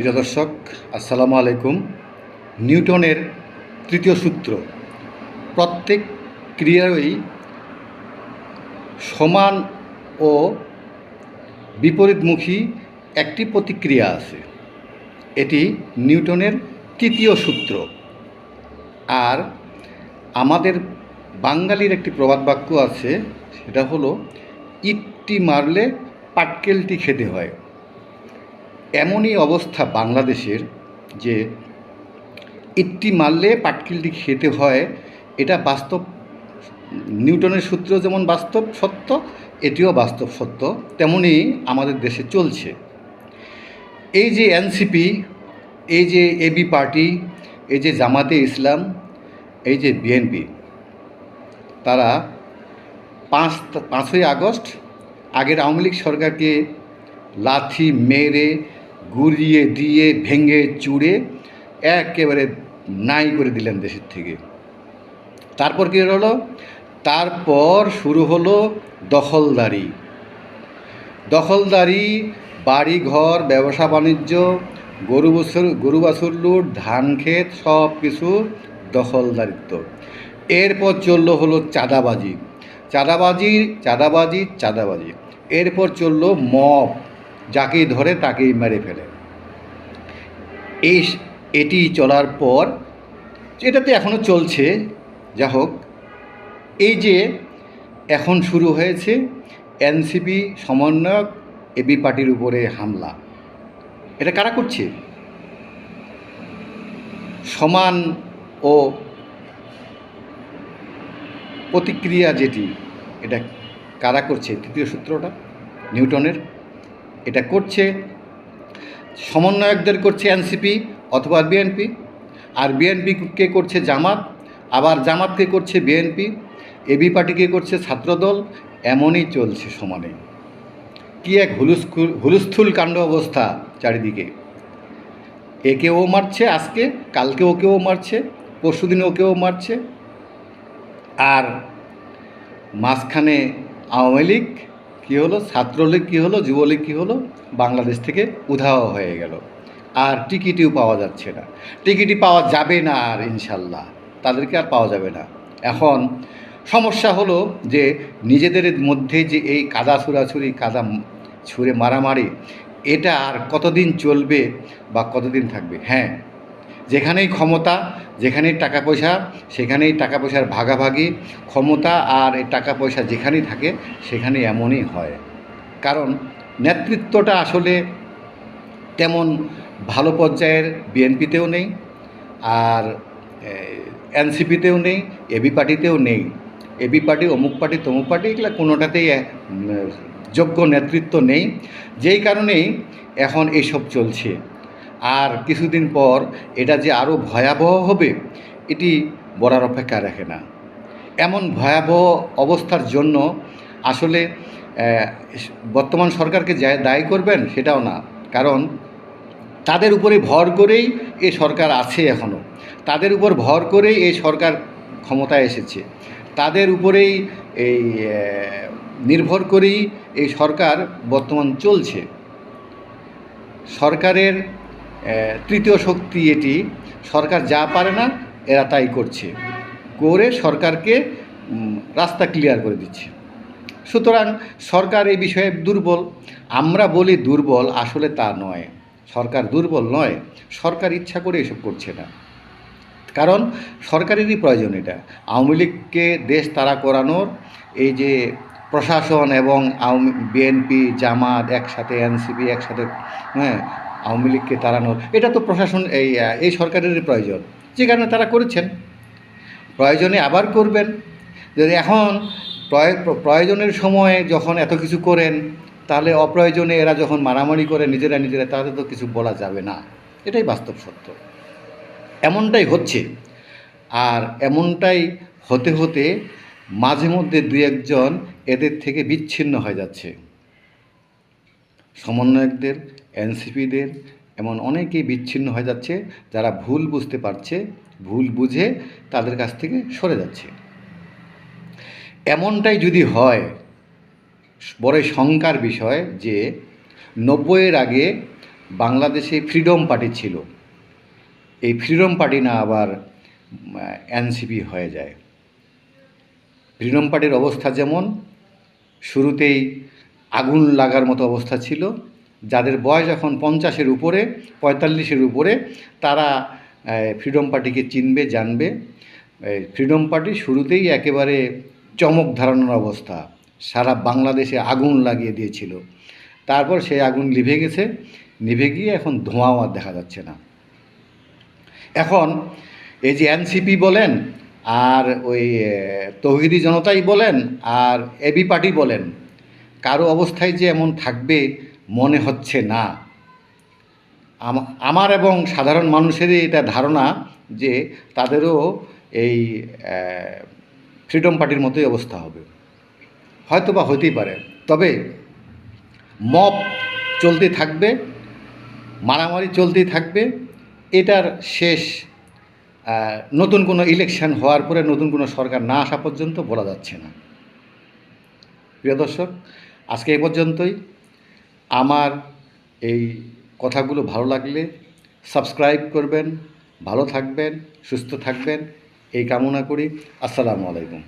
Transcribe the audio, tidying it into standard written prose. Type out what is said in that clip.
প্রিয় দর্শক, আসসালামু আলাইকুম। নিউটনের তৃতীয় সূত্র, প্রত্যেক ক্রিয়ারই সমান ও বিপরীতমুখী একটি প্রতিক্রিয়া আছে। এটি নিউটনের তৃতীয় সূত্র। আর আমাদের বাঙালির একটি প্রবাদ বাক্য আছে, সেটা হলো ইটটি মারলে পাটকেলটি খেতে হয়। এমনই অবস্থা বাংলাদেশের যে ইটটি মারলে পাটকেলটি খেতে হয়, এটা বাস্তব। নিউটনের সূত্র যেমন বাস্তব সত্য, এটিও বাস্তব সত্য। তেমনই আমাদের দেশে চলছে। এই যে এনসিপি, এই যে এবি পার্টি, এই যে জামাতে ইসলাম, এই যে বিএনপি, তারা 5ই আগস্ট আগের আওয়ামী লীগ সরকারকে লাথি মেরে, গুড়িয়ে দিয়ে, ভেঙে চুড়ে একেবারে নাই করে দিলেন দেশের থেকে। তারপর কী হলো? তারপর শুরু হলো দখলদারি, বাড়ি ঘর, ব্যবসা বাণিজ্য, গরু বাছুর লুট, ধান ক্ষেত, সব কিছু দখলদারিত্ব। এরপর চললো হলো চাঁদাবাজি। এরপর চললো মব, যাকেই ধরে তাকেই মেরে ফেলে। এটি চলার পর, এটাতে এখনও চলছে। যা হোক, এই যে এখন শুরু হয়েছে এনসিপি সমন্বয়ক এবি পার্টির উপরে হামলা। এটা কারা করছে? সমান ও প্রতিক্রিয়া যেটি, এটা কারা করছে? তৃতীয় সূত্রটা নিউটনের, এটা করছে সমন্বয়কদের করছে এনসিপি অথবা বিএনপি, আর বিএনপিকে করছে জামাত, আবার জামাতকে করছে বিএনপি, এবি পার্টিকে করছে ছাত্রদল। এমনই চলছে সমানে। কি এক হুলস্থুল কাণ্ড অবস্থা চারিদিকে। একেও মারছে আজকে, কালকে ওকেও মারছে, পরশুদিন ওকেও মারছে। আর মাঝখানে আওয়ামী লীগ কী হলো, ছাত্রলীগ কী হলো, যুবলীগ কী হলো, বাংলাদেশ থেকে উধাও হয়ে গেল। আর টিকিটিও পাওয়া যাচ্ছে না, টিকিটই পাওয়া যাবে না। আর ইনশাল্লাহ তাদেরকে আর পাওয়া যাবে না। এখন সমস্যা হলো যে নিজেদের মধ্যে যে এই কাদা ছুঁড়ে মারামারি, এটা আর কতদিন চলবে বা কতদিন থাকবে? হ্যাঁ, যেখানেই ক্ষমতা, যেখানেই টাকা পয়সা, সেখানেই টাকা পয়সার ভাগাভাগি। ক্ষমতা আর এই টাকা পয়সা যেখানেই থাকে, সেখানে এমনই হয়। কারণ নেতৃত্বটা আসলে তেমন ভালো পর্যায়ের বিএনপিতেও নেই, আর এনসিপিতেও নেই, এবি পার্টিতেও নেই। এবি পার্টি, অমুক পার্টি, তমুক পার্টি, এগুলো কোনোটাতেই যোগ্য নেতৃত্ব নেই। যেই কারণেই এখন এইসব চলছে। আর কিছুদিন পর এটা যে আরও ভয়াবহ হবে, এটি বলার অপেক্ষা রাখে না। এমন ভয়াবহ অবস্থার জন্য আসলে বর্তমান সরকারকে দায়ী করবেন সেটাও না। কারণ তাদের উপরে ভর করেই এই সরকার আছে এখনও, তাদের উপর ভর করেই এই সরকার ক্ষমতায় এসেছে, তাদের উপরেই এই নির্ভর করেই এই সরকার বর্তমান চলছে। সরকারের তৃতীয় শক্তি এটি। সরকার যা পারে না, এরা তাই করে সরকারকে রাস্তা ক্লিয়ার করে দিচ্ছে। সুতরাং সরকার এই বিষয়ে দুর্বল। আমরা বলি দুর্বল, আসলে তা নয়। সরকার দুর্বল নয়, সরকার ইচ্ছা করে এসব করছে না। কারণ সরকারেরই প্রয়োজন এটা। আওয়ামী লীগকে দেশ তাড়া করানোর এই যে প্রশাসন এবং বিএনপি, জামাত একসাথে, এনসিপি একসাথে, আওয়ামী লীগকে তাড়ানোর, এটা তো প্রশাসন এই সরকারেরই প্রয়োজন, যে কারণে তারা করেছেন। প্রয়োজনে আবার করবেন। যদি এখন প্রয়োজনের সময়ে যখন এত কিছু করেন, তাহলে অপ্রয়োজনে এরা যখন মারামারি করে নিজেরা, তাদের তো কিছু বলা যাবে না। এটাই বাস্তব সত্য। এমনটাই হচ্ছে। আর এমনটাই হতে হতে মাঝে মধ্যে দুই একজন এদের থেকে বিচ্ছিন্ন হয়ে যাচ্ছে। সমন্বয়কদের, এনসিপিদের, এমন অনেকেই বিচ্ছিন্ন হয়ে যাচ্ছে, যারা ভুল বুঝতে পারছে, ভুল বুঝে তাদের কাছ থেকে সরে যাচ্ছে। এমনটাই যদি হয়, বড়ই শঙ্কার বিষয় যে 90-এর আগে বাংলাদেশে ফ্রিডম পার্টি ছিল, এই ফ্রিডম পার্টি না আবার এনসিপি হয়ে যায়। ফ্রিডম পার্টির অবস্থা যেমন শুরুতেই আগুন লাগার মতো অবস্থা ছিল, যাদের বয়স এখন 50-এর উপরে, 45-এর উপরে, তারা ফ্রিডম পার্টিকে চিনবে, জানবে। ফ্রিডম পার্টি শুরুতেই একেবারে চমক ধারণার অবস্থা, সারা বাংলাদেশে আগুন লাগিয়ে দিয়েছিল। তারপর সেই আগুন নিভে গেছে, নিভে গিয়ে এখন ধোঁয়াও আর দেখা যাচ্ছে না। এখন এই যে এনসিপি বলেন, আর ওই তৌহিদি জনতাই বলেন, আর এবি পার্টি বলেন, কারো অবস্থায় যে এমন থাকবে মনে হচ্ছে না। আমার এবং সাধারণ মানুষেরই এটা ধারণা যে তাদেরও এই ফ্রিডম পার্টির মতোই অবস্থা হবে, হয়তো বা হতেই পারে। তবে মব চলতে থাকবে, মারামারি চলতেই থাকবে, এটার শেষ নতুন কোনো ইলেকশন হওয়ার পরে, নতুন কোনো সরকার না আসা পর্যন্ত বলা যাচ্ছে না। প্রিয় দর্শক, আজকে এই পর্যন্তই। আমার এই কথাগুলো ভালো লাগলে সাবস্ক্রাইব করবেন, ভালো থাকবেন, সুস্থ থাকবেন, এই কামনা করি। আসসালামু আলাইকুম।